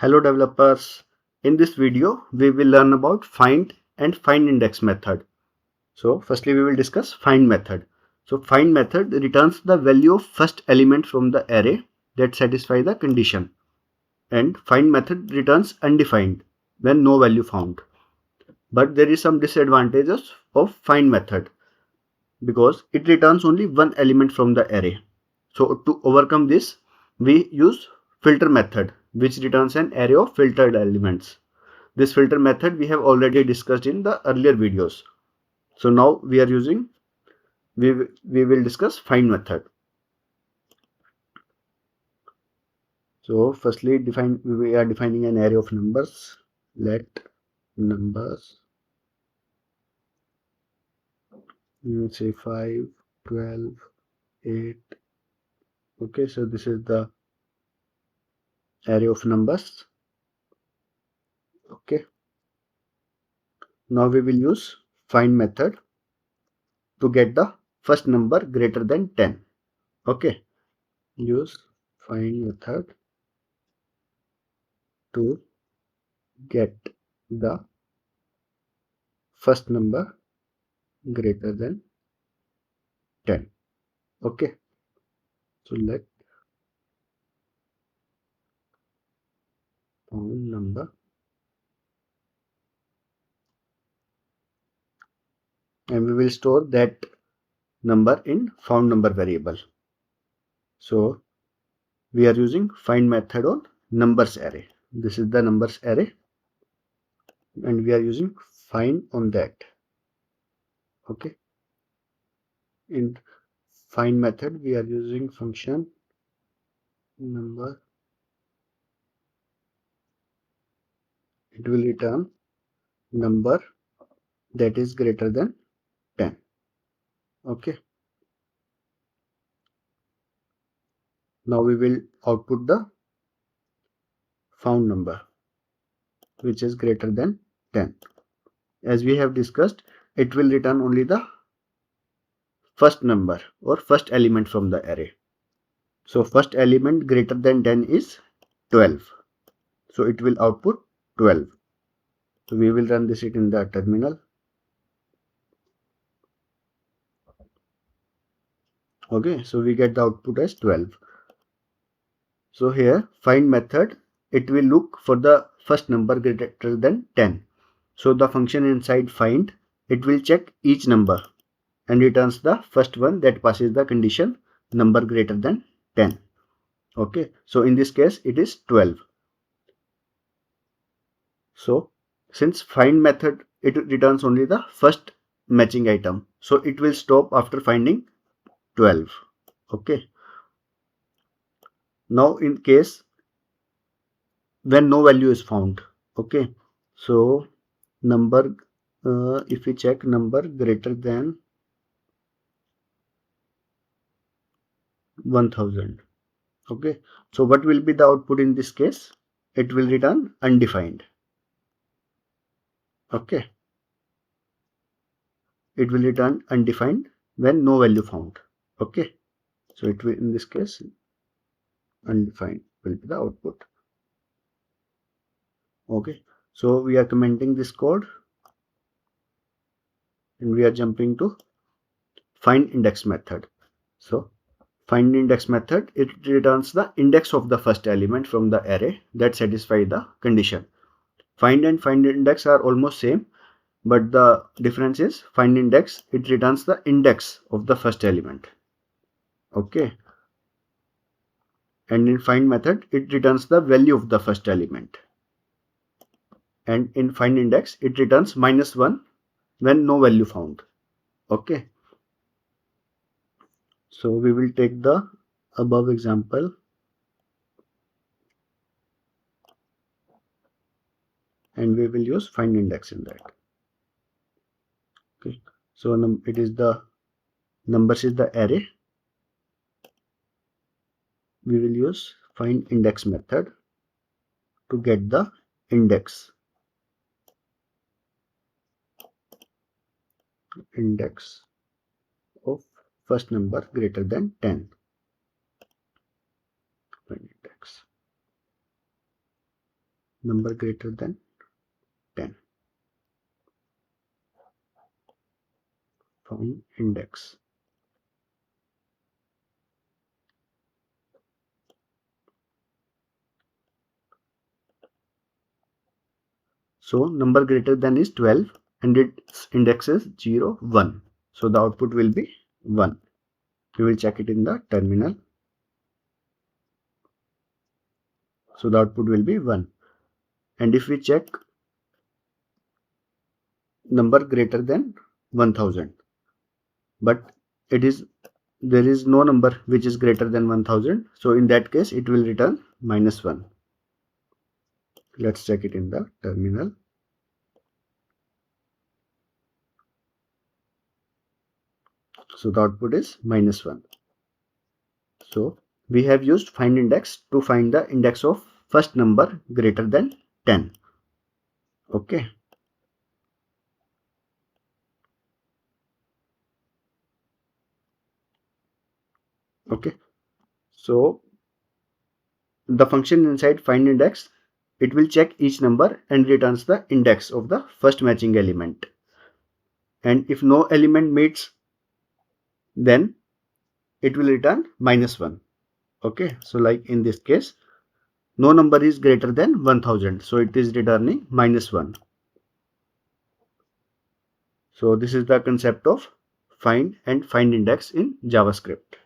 Hello developers. In this video, we will learn about find and findIndex method. So firstly, we will discuss find method. So find method returns the value of first element from the array that satisfy the condition. And find method returns undefined when no value found. But there is some disadvantages of find method because it returns only one element from the array. So to overcome this, we use filter method, which returns an array of filtered elements. This filter method we have already discussed in the earlier videos. So now we will discuss find method. So firstly we are defining an array of numbers. Let numbers say 5, 12, 8. Okay, so this is the array of numbers. Okay. Now we will use find method to get the first number greater than 10. Okay. Use find method to get the first number greater than 10. Okay. So let found number and we will store that number in found number variable. So we are using find method on numbers array. This is the numbers array and we are using find on that. Okay. In find method we are using function number. It will return number that is greater than 10. Okay. Now we will output the found number which is greater than 10. As we have discussed, it will return only the first number or first element from the array. So first element greater than 10 is 12. So it will output 12. So we will run this in the terminal. Okay, so we get the output as 12. So here find method, it will look for the first number greater than 10. So the function inside find, it will check each number and returns the first one that passes the condition number greater than 10. Okay, so in this case it is 12. So since find method, it returns only the first matching item, so it will stop after finding 12. Okay. Now in case when no value is found. Okay, so number if we check number greater than 1000. Okay, so what will be the output in this case? It will return undefined. Okay, it will return undefined when no value found. Okay, so it will, in this case, undefined will be the output. Okay, so we are commenting this code and we are jumping to findIndex method. So findIndex method, it returns the index of the first element from the array that satisfy the condition. Find and findIndex are almost same, but the difference is findIndex, it returns the index of the first element. Okay, and in find method, it returns the value of the first element, and in findIndex, it returns -1 when no value found. Okay, so we will take the above example and we will use findIndex in that. Okay, so it is the numbers is the array. We will use findIndex method to get the index of first number greater than 10. Find index. number greater than 10. Find index. So number greater than is 12 and its index is 0, 1. So the output will be 1. We will check it in the terminal. So the output will be 1. And if we check number greater than 1000, but there is no number which is greater than 1000. So in that case, it will return -1. Let's check it in the terminal. So the output is -1. So we have used findIndex to find the index of first number greater than 10. Okay. Okay. So the function inside findIndex, it will check each number and returns the index of the first matching element. And if no element meets, then it will return -1. Okay. So like in this case, no number is greater than 1000. So it is returning -1. So this is the concept of find and findIndex in JavaScript.